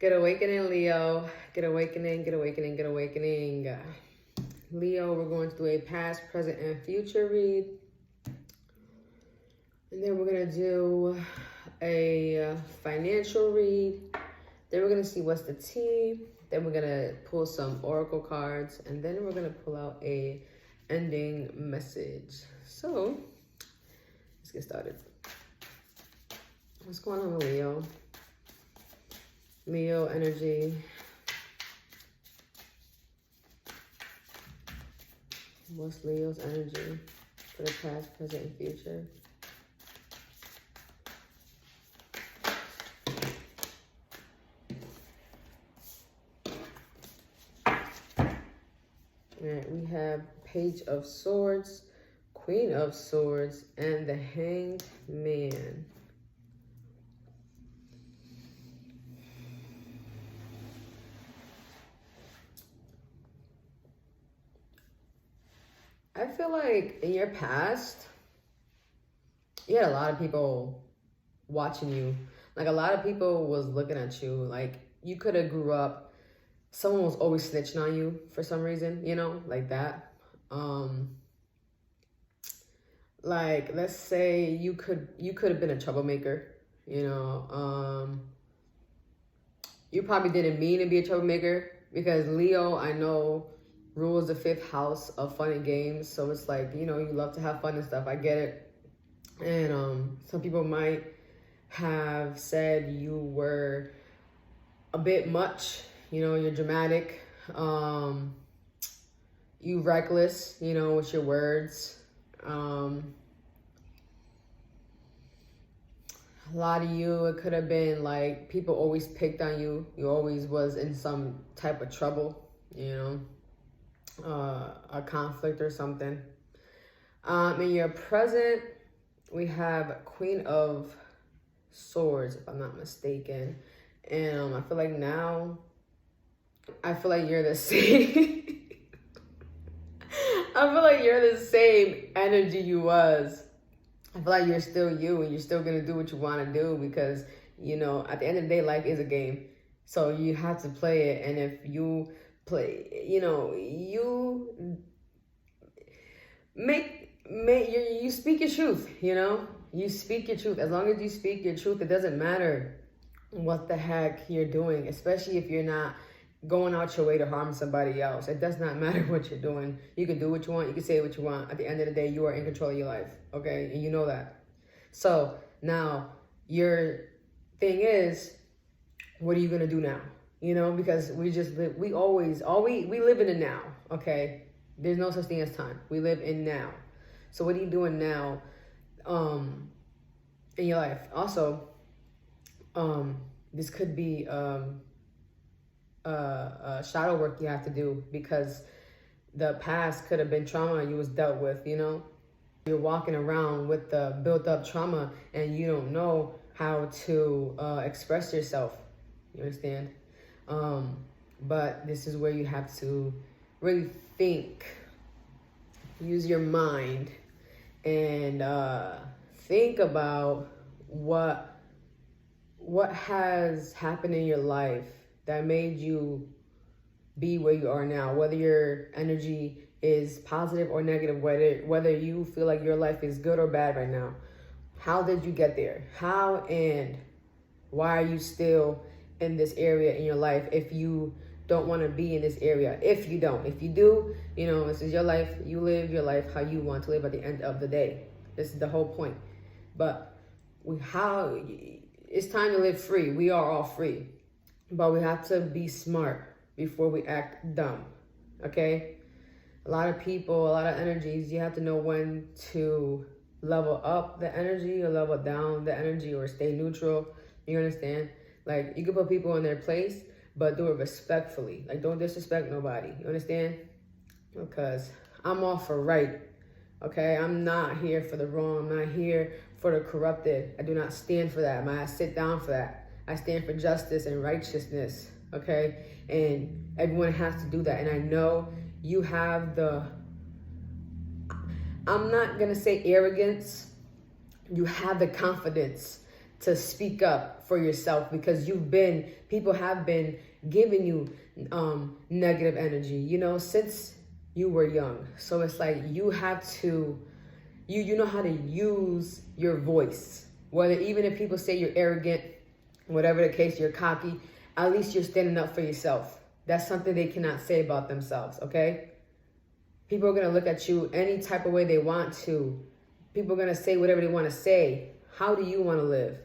Get awakening, Leo. Get awakening, get awakening, get awakening. Leo, we're going to do a past, present, and future read. And then we're going to do a financial read. Then we're going to see what's the tea. Then we're going to pull some oracle cards. And then we're going to pull out a ending message. So, let's get started. What's going on with Leo? Leo energy. What's Leo's energy for the past, present, and future? Alright, we have Page of Swords, Queen of Swords, and the Hanged Man. I feel like in your past, you had a lot of people watching you. Like a lot of people was looking at you. Like you could have grew up, someone was always snitching on you for some reason, you know, like that. Like let's say you could have been a troublemaker, you know. You probably didn't mean to be a troublemaker because Leo, I know, rules the 5th house of fun and games. So it's like, you know, you love to have fun and stuff. I get it. And some people might have said you were a bit much, you know, you're dramatic, you reckless, you know, with your words. A lot of you, it could have been like people always picked on you. You always was in some type of trouble, you know, a conflict or something. In your present, we have Queen of Swords, if I'm not mistaken. And I feel like now, I feel like you're the same. I feel like you're the same energy you was. I feel like you're still you and you're still going to do what you want to do because, you know, at the end of the day, life is a game. So you have to play it. And if you play, you know, you you speak your truth, you know, you speak your truth. As long as you speak your truth, it doesn't matter what the heck you're doing, especially if you're not going out your way to harm somebody else. It does not matter what you're doing. You can do what you want. You can say what you want. At the end of the day, you are in control of your life. Okay. And you know that. So now your thing is, what are you going to do now? You know, because we just live, we live in the now. Okay. There's no such thing as time. We live in now. So what are you doing now, in your life? Also, this could be, shadow work you have to do because the past could have been trauma you was dealt with, you know. You're walking around with the built up trauma and you don't know how to express yourself. You understand? But this is where you have to really think, use your mind, and think about what has happened in your life that made you be where you are now, whether your energy is positive or negative, whether you feel like your life is good or bad right now. How did you get there? How and why are you still in this area in your life if you don't want to be in this area? If you do, you know, this is your life. You live your life how you want to live at the end of the day. This is the whole point. But it's time to live free. We are all free. But we have to be smart before we act dumb, okay? A lot of people, a lot of energies, you have to know when to level up the energy or level down the energy or stay neutral. You understand? Like, you can put people in their place, but do it respectfully. Like, don't disrespect nobody. You understand? Because I'm all for right, okay? I'm not here for the wrong. I'm not here for the corrupted. I do not stand for that. I sit down for that. I stand for justice and righteousness, okay? And everyone has to do that. And I know you have I'm not going to say arrogance. You have the confidence to speak up for yourself, because people have been giving you negative energy, you know, since you were young. So it's like you have to, you know how to use your voice. Whether, even if people say you're arrogant, whatever the case, you're cocky, at least you're standing up for yourself. That's something they cannot say about themselves, okay? People are going to look at you any type of way they want to. People are going to say whatever they want to say. How do you want to live?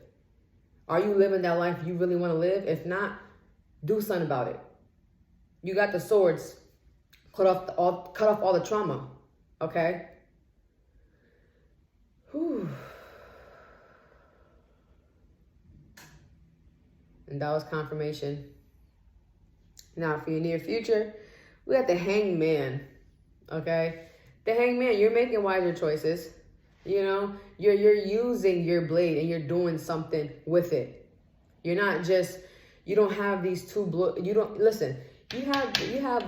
Are you living that life you really want to live? If not, do something about it. You got the swords. Cut off all the trauma, okay? Whew. And that was confirmation. Now, for your near future, we got the Hangman, okay? The Hangman, you're making wiser choices. You know, you're using your blade and you're doing something with it. You're not just, you don't have these you don't, listen, you have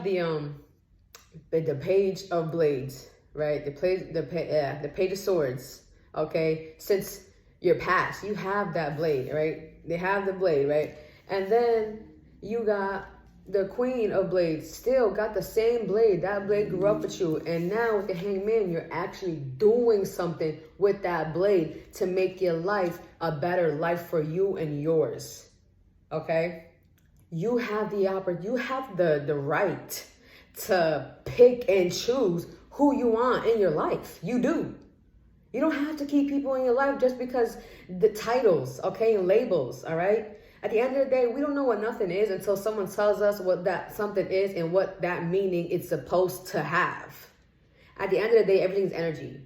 the page of blades, right? The page of swords, okay? Since your past, you have that blade, right? They have the blade, right? And then you got the Queen of Blades, still got the same blade. That blade grew up with you. And now with the Hangman, you're actually doing something with that blade to make your life a better life for you and yours. Okay? You have the right to pick and choose who you want in your life. You do. You don't have to keep people in your life just because the titles, okay, and labels, all right? At the end of the day, we don't know what nothing is until someone tells us what that something is and what that meaning it's supposed to have. At the end of the day, everything's energy.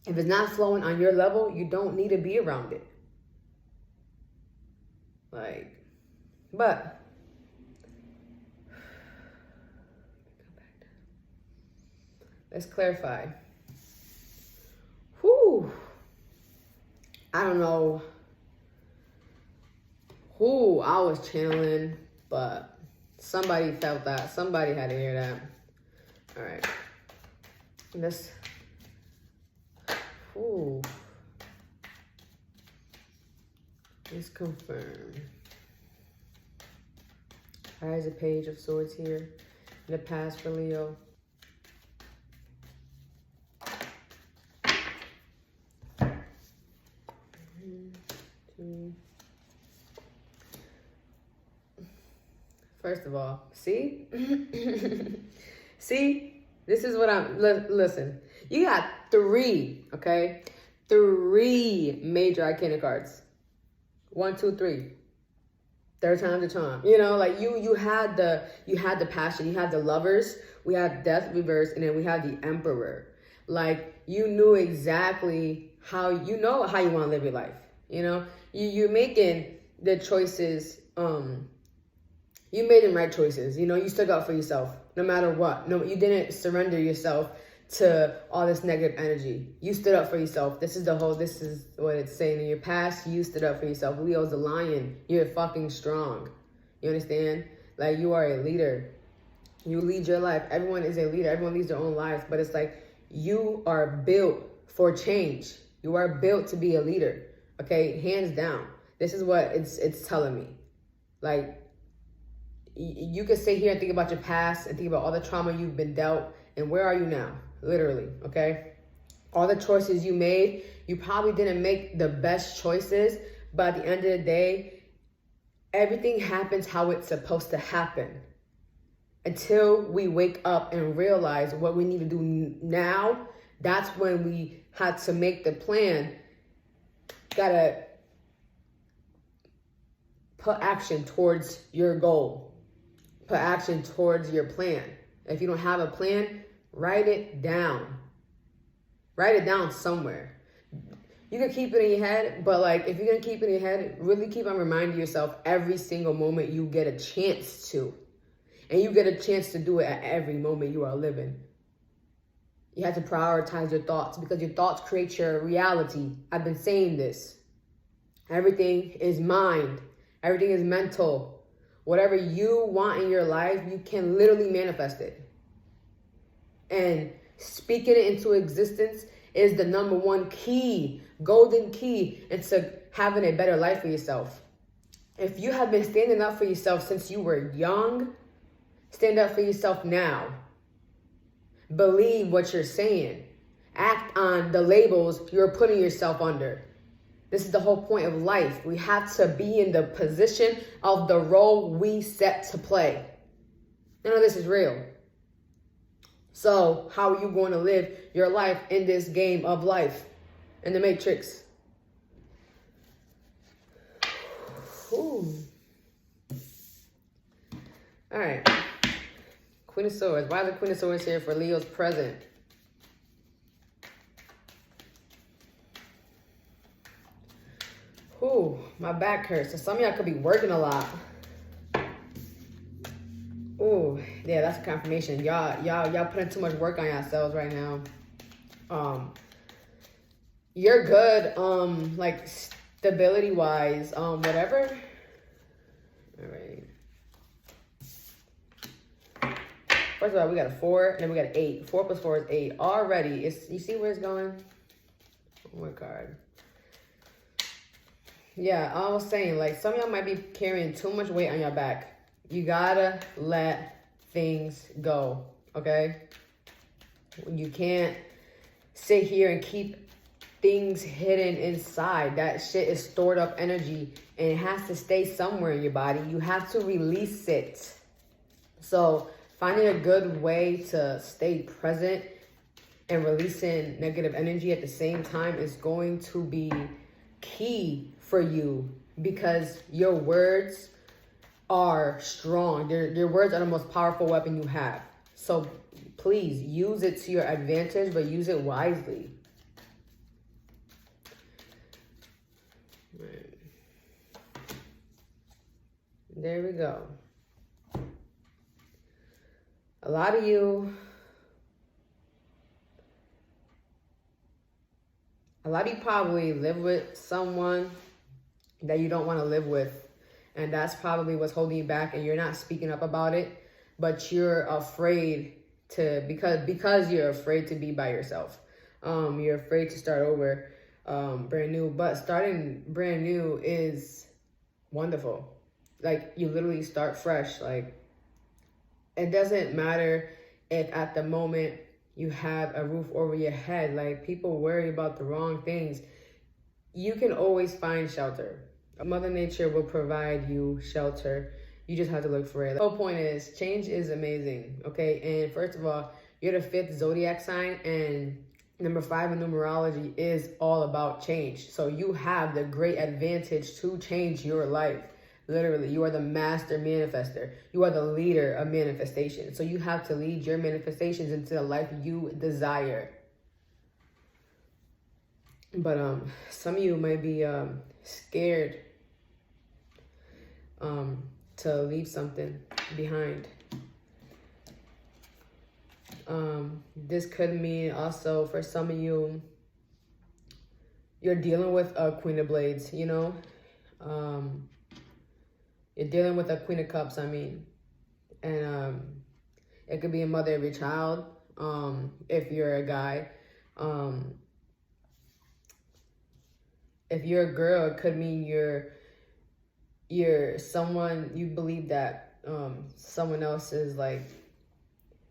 If it's not flowing on your level, you don't need to be around it. But let's clarify. Whew. I don't know who I was channeling, but somebody felt that. Somebody had to hear that. All right. Let's confirm. There's a page of swords here in the past for Leo. First of all, see? See? This is what listen. You got 3, okay? 3 major arcana cards. 1, 2, 3. Third time's the charm. You know, like you had the passion, you had the Lovers, we have Death reverse, and then we have the Emperor. Like, you knew exactly how you want to live your life. You know, you're making the choices, you made the right choices. You know, you stood up for yourself no matter what. No, you didn't surrender yourself to all this negative energy. You stood up for yourself. This is what it's saying. In your past, you stood up for yourself. Leo's a lion. You're fucking strong. You understand? Like, you are a leader. You lead your life. Everyone is a leader. Everyone leads their own lives. But it's like, you are built for change. You are built to be a leader. Okay? Hands down. This is what it's telling me. Like, you could sit here and think about your past and think about all the trauma you've been dealt, and where are you now? Literally, okay? All the choices you made, you probably didn't make the best choices, but at the end of the day, everything happens how it's supposed to happen. Until we wake up and realize what we need to do now, that's when we had to make the plan. Gotta put action towards your goal. Put action towards your plan. If you don't have a plan, write it down. Write it down somewhere. You can keep it in your head, but like, if you're gonna keep it in your head, really keep on reminding yourself every single moment you get a chance to. And you get a chance to do it at every moment you are living. You have to prioritize your thoughts, because your thoughts create your reality. I've been saying this. Everything is mind. Everything is mental. Whatever you want in your life, you can literally manifest it. And speaking it into existence is the #1 key, golden key, into having a better life for yourself. If you have been standing up for yourself since you were young, stand up for yourself now. Believe what you're saying. Act on the labels you're putting yourself under. This is the whole point of life. We have to be in the position of the role we set to play. None of this is real. So how are you going to live your life in this game of life, in the matrix? Ooh. All right. Queen of Swords. Why is the Queen of Swords here for Leo's present? Ooh, my back hurts. So some of y'all could be working a lot. Ooh, yeah, that's a confirmation. Y'all putting too much work on yourselves right now. You're good, like stability wise, whatever. All right. First of all, we got a 4, and then we got an 8. 4 plus 4 is 8. Already, you see where it's going? One card. Yeah, I was saying, like, some of y'all might be carrying too much weight on your back. You gotta let things go, okay? You can't sit here and keep things hidden inside. That shit is stored up energy, and it has to stay somewhere in your body. You have to release it. So finding a good way to stay present and releasing negative energy at the same time is going to be key for you, because your words are strong. Your words are the most powerful weapon you have. So please use it to your advantage, but use it wisely. Right. There we go. A lot of you probably live with someone that you don't want to live with. And that's probably what's holding you back, and you're not speaking up about it, but you're afraid to, because you're afraid to be by yourself. You're afraid to start over, brand new. But starting brand new is wonderful. Like, you literally start fresh. Like, it doesn't matter if at the moment you have a roof over your head. Like, people worry about the wrong things. You can always find shelter. Mother Nature will provide you shelter. You just have to look for it. The whole point is, change is amazing, okay? And first of all, you're the 5th zodiac sign, and number 5 in numerology is all about change. So you have the great advantage to change your life. Literally, you are the master manifester. You are the leader of manifestation. So you have to lead your manifestations into the life you desire. But some of you might be scared to leave something behind. This could mean also, for some of you, you're dealing with a Queen of Blades, you know? You're dealing with a Queen of Cups, I mean. And it could be a mother of your child, if you're a guy. If you're a girl, it could mean you're someone, you believe that someone else is like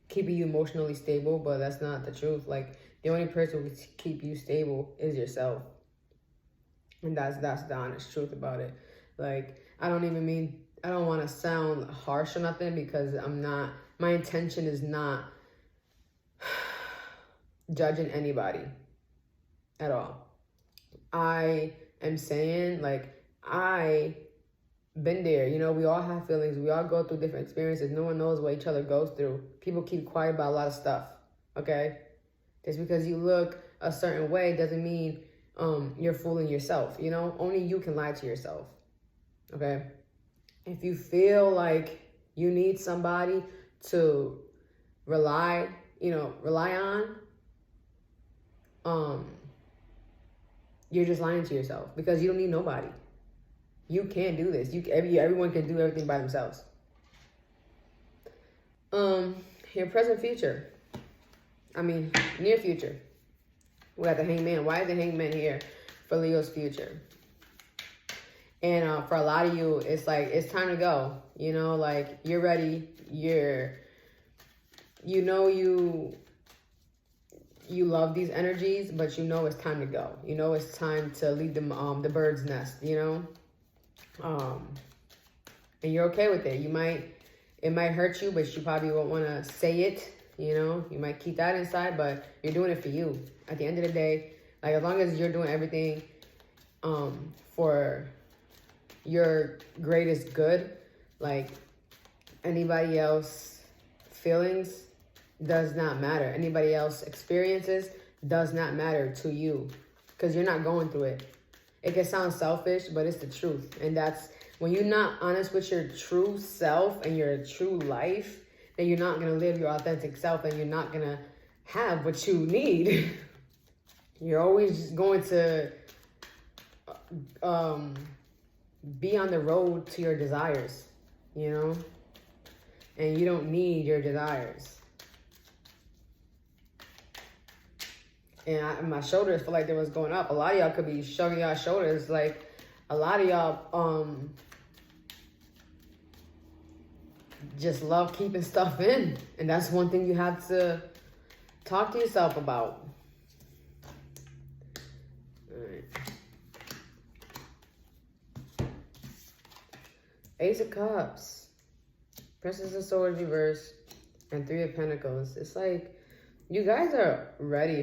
keeping you emotionally stable, but that's not the truth. Like, the only person who can keep you stable is yourself. And that's the honest truth about it. Like, I don't want to sound harsh or nothing, because my intention is not judging anybody at all. I am saying, like, I been there. You know, we all have feelings. We all go through different experiences. No one knows what each other goes through. People keep quiet about a lot of stuff, okay? Just because you look a certain way doesn't mean you're fooling yourself, you know? Only you can lie to yourself, okay? If you feel like you need somebody to rely on, you're just lying to yourself, because you don't need nobody. You can do this. Everyone can do everything by themselves. Your present future. I mean, near future. We got the Hangman. Why is the Hangman here for Leo's future? And for a lot of you, it's like, it's time to go. You know, like, you're ready. You know, you love these energies, but you know it's time to go. You know it's time to leave them the bird's nest, you know? And you're okay with it. It might hurt you, but you probably won't want to say it, you know? You might keep that inside, but you're doing it for you. At the end of the day, like, as long as you're doing everything for your greatest good, like, anybody else feelings does not matter. Anybody else experiences does not matter to you, because you're not going through it. It can sound selfish, but it's the truth. And that's when you're not honest with your true self and your true life, then you're not going to live your authentic self, and you're not going to have what you need. You're always going to be on the road to your desires, you know? And you don't need your desires. And my shoulders feel like they was going up. A lot of y'all could be shrugging y'all shoulders. Like, a lot of y'all just love keeping stuff in. And that's one thing you have to talk to yourself about. All right. Ace of Cups, Princess of Swords reverse, and Three of Pentacles. It's like, you guys are ready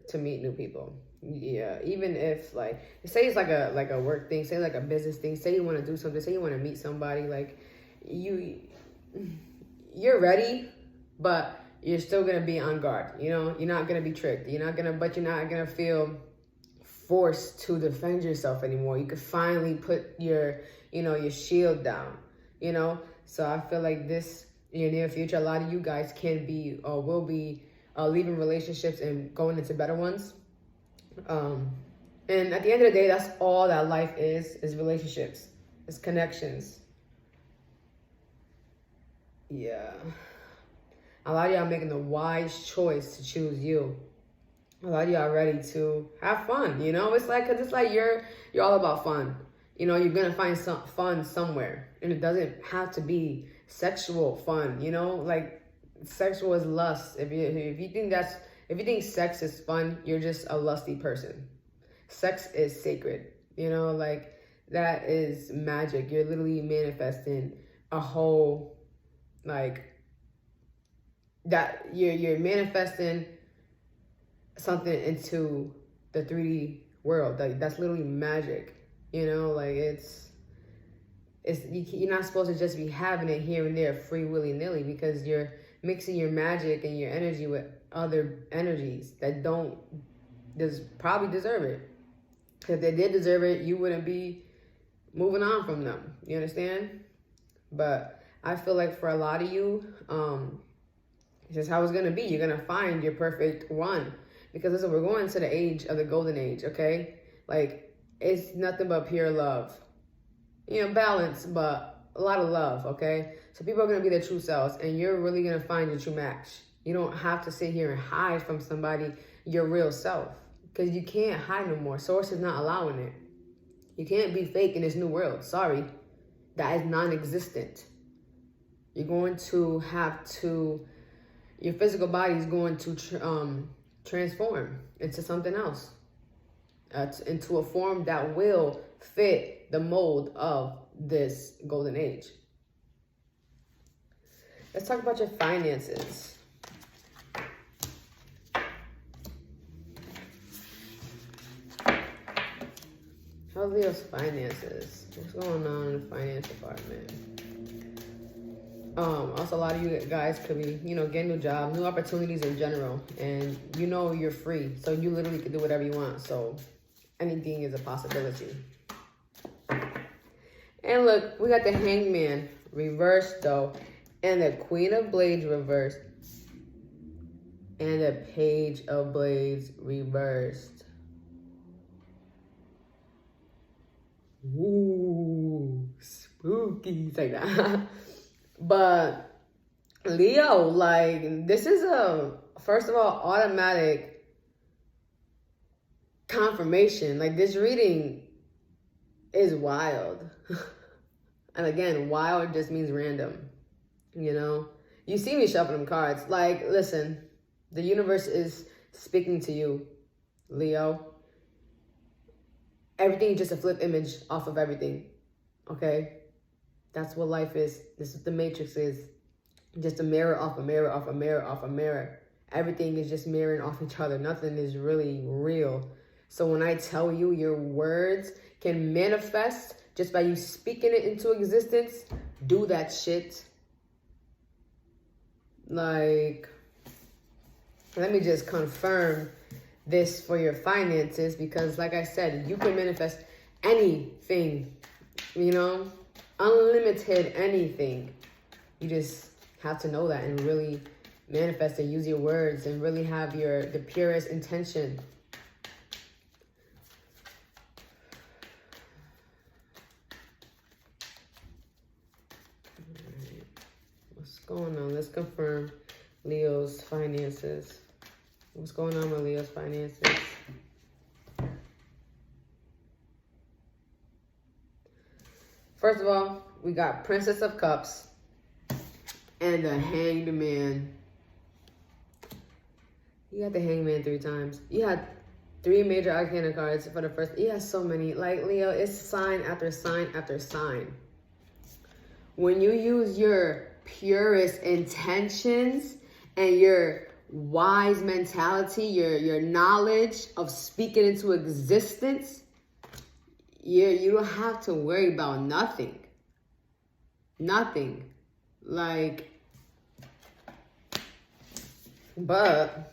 to meet new people. Yeah, even if, like, say it's like a work thing, say like a business thing, say you want to do something, say you want to meet somebody, like, you're ready, but you're still gonna be on guard. You know, you're not gonna be tricked. But you're not gonna feel forced to defend yourself anymore. You could finally put your shield down. You know, so I feel like this in your near future, a lot of you guys can be or will be leaving relationships and going into better ones. And at the end of the day, that's all that life is relationships. It's connections. Yeah. A lot of y'all making the wise choice to choose you. A lot of y'all ready to have fun, you know? It's like, 'cause it's like you're all about fun. You know, you're gonna find some fun somewhere. And it doesn't have to be sexual fun, you know? Like, sexual is lust. If you think sex is fun, you're just a lusty person. Sex is sacred, you know, like, that is magic. You're literally manifesting a whole, like, that you're manifesting something into the 3D world. Like, that's literally magic, you know, like, you're not supposed to just be having it here and there free willy-nilly, because you're mixing your magic and your energy with other energies that don't probably deserve it. If they did deserve it, you wouldn't be moving on from them. You understand? But I feel like for a lot of you, this is how it's going to be. You're going to find your perfect one. Because listen, we're going to the age of the golden age, okay? Like, it's nothing but pure love. You know, balance, but a lot of love, okay? So people are going to be their true selves, and you're really going to find your true match. You don't have to sit here and hide from somebody your real self, because you can't hide no more. Source is not allowing it. You can't be fake in this new world. Sorry. That is non-existent. You're going to have to, your physical body is going to transform into something else, into a form that will fit the mold of this golden age. Let's talk about your finances. How's Leo's finances? What's going on in the finance department? Also, a lot of you guys could be, getting a new job, new opportunities in general, and you're free, so you literally can do whatever you want. So anything is a possibility. And look, we got the Hangman reversed though, and the Queen of Blades reversed, and the Page of Blades reversed. Ooh, spooky. Say that. But Leo, like, this is first of all, automatic confirmation. Like, this reading is wild. And again, wild just means random. You know, you see me shuffling them cards. Like, listen, the universe is speaking to you, Leo. Everything is just a flip image off of everything. Okay? That's what life is. This is what the Matrix is. Just a mirror off a mirror off a mirror off a mirror. Everything is just mirroring off each other. Nothing is really real. So when I tell you your words can manifest just by you speaking it into existence, do that shit. Like, let me just confirm this for your finances, because like I said, you can manifest anything, you know, unlimited anything. You just have to know that and really manifest and use your words and really have the purest intention. Right. What's going on? Let's confirm Leo's finances. What's going on with Leo's finances? First of all, we got Princess of Cups and the Hanged Man. You got the Hanged Man 3 times. You had 3 major arcana cards for the first. You have so many. Like, Leo, it's sign after sign after sign. When you use your purest intentions and your wise mentality, your knowledge of speaking into existence, you don't have to worry about nothing. Nothing. Like, but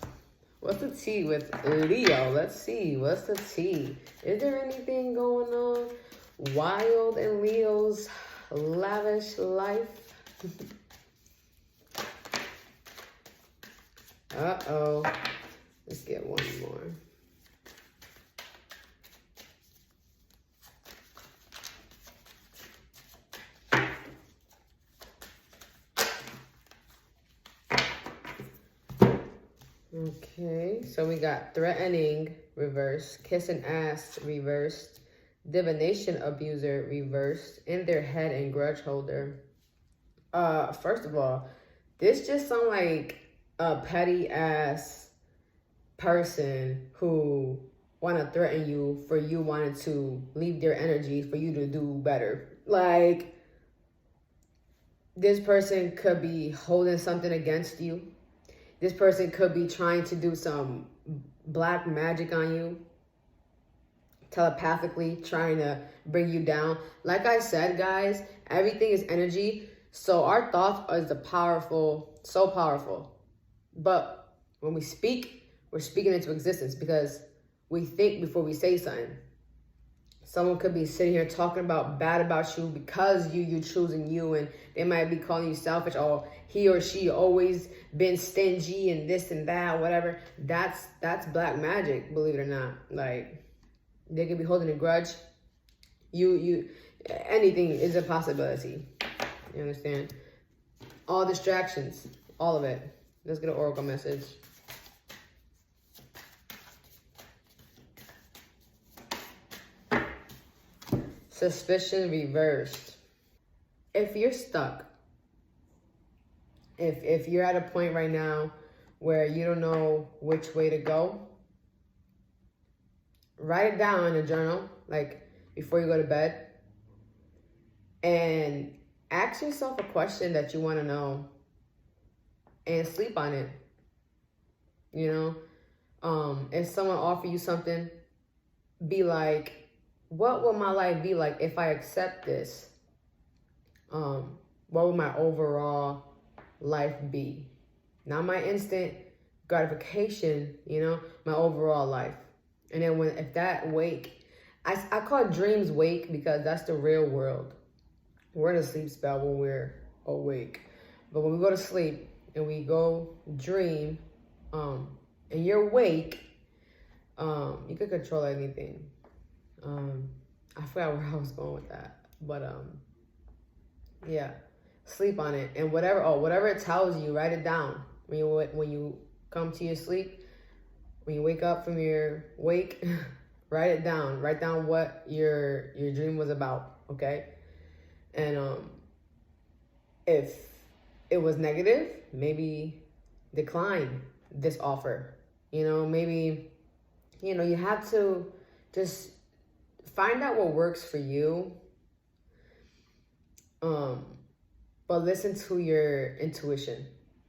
what's the tea with Leo? Let's see. What's the tea? Is there anything going on wild in Leo's lavish life? Uh-oh. Let's get one more. Okay, so we got threatening reversed, kissing ass reversed, divination abuser reversed, in their head and grudge holder. First of all, this just sounds like a petty ass person who want to threaten you for you wanting to leave their energy for you to do better. Like, this person could be holding something against you. This person could be trying to do some black magic on you, telepathically trying to bring you down. Like I said, guys, everything is energy. So our thoughts are so powerful. But when we speak, we're speaking into existence because we think before we say something. Someone could be sitting here talking bad about you because you choosing you, and they might be calling you selfish, or he or she always been stingy and this and that, whatever. That's black magic, believe it or not. Like, they could be holding a grudge. Anything is a possibility. You understand? All distractions, all of it. Let's get an oracle message. Suspicion reversed. If you're stuck, if you're at a point right now where you don't know which way to go, write it down in a journal, like before you go to bed, and ask yourself a question that you want to know and sleep on it. You know, if someone offer you something, be like, what will my life be like if I accept this? What will my overall life be? Not my instant gratification, you know, my overall life. And then if that wake, I call dreams wake because that's the real world. We're in a sleep spell when we're awake. But when we go to sleep and we go dream, and you're awake, you can control anything. I forgot where I was going with that, but yeah, sleep on it, and whatever it tells you, write it down. When you come to your sleep, when you wake up from your wake, Write it down. Write down what your dream was about, okay? And if it was negative, maybe decline this offer. You know, maybe, you know, you have to just find out what works for you. But listen to your intuition,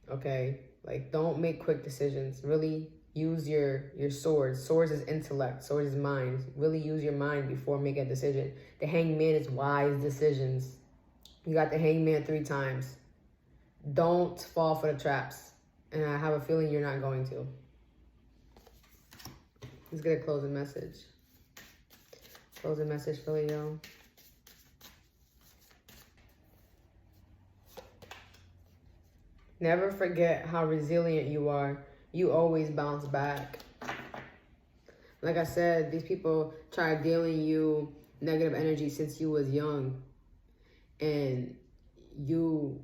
okay? Like, don't make quick decisions. Really use your swords. Swords is intellect. Swords is mind. Really use your mind before making a decision. The hangman is wise decisions. You got the hangman 3 times. Don't fall for the traps. And I have a feeling you're not going to. Let's get a closing message. Closing message for Leo. Never forget how resilient you are. You always bounce back. Like I said, these people try dealing you negative energy since you was young. And you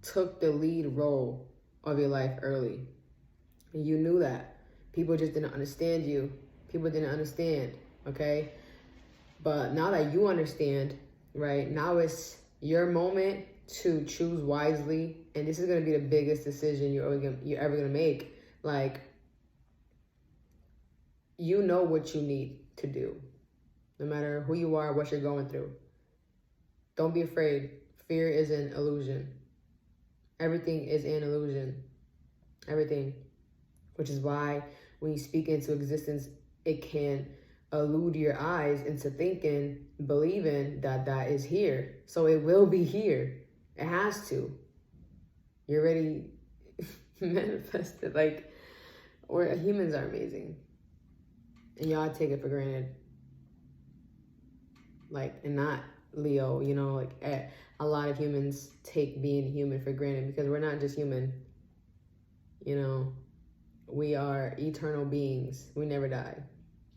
took the lead role of your life early. And you knew that. People just didn't understand you. People didn't understand, okay? But now that you understand, right, now it's your moment to choose wisely. And this is going to be the biggest decision you're ever going to make. Like, you know what you need to do, no matter who you are, what you're going through. Don't be afraid. Fear is an illusion. Everything is an illusion. Everything. Which is why when you speak into existence, it can elude your eyes into thinking, believing that that is here. So it will be here. It has to. You already manifested. Like, humans are amazing. And y'all take it for granted. Like, and not Leo, you know, like a lot of humans take being human for granted because we're not just human. You know, we are eternal beings. We never die.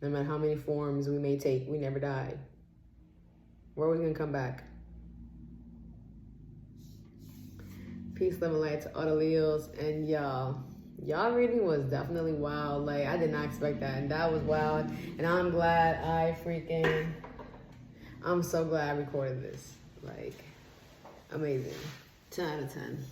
No matter how many forms we may take, we never die. We're always going to come back. Peace, love, and light to all the Leos. And y'all reading was definitely wild. Like, I did not expect that. And that was wild. And I'm glad I'm so glad I recorded this. Like, amazing. 10 out of 10.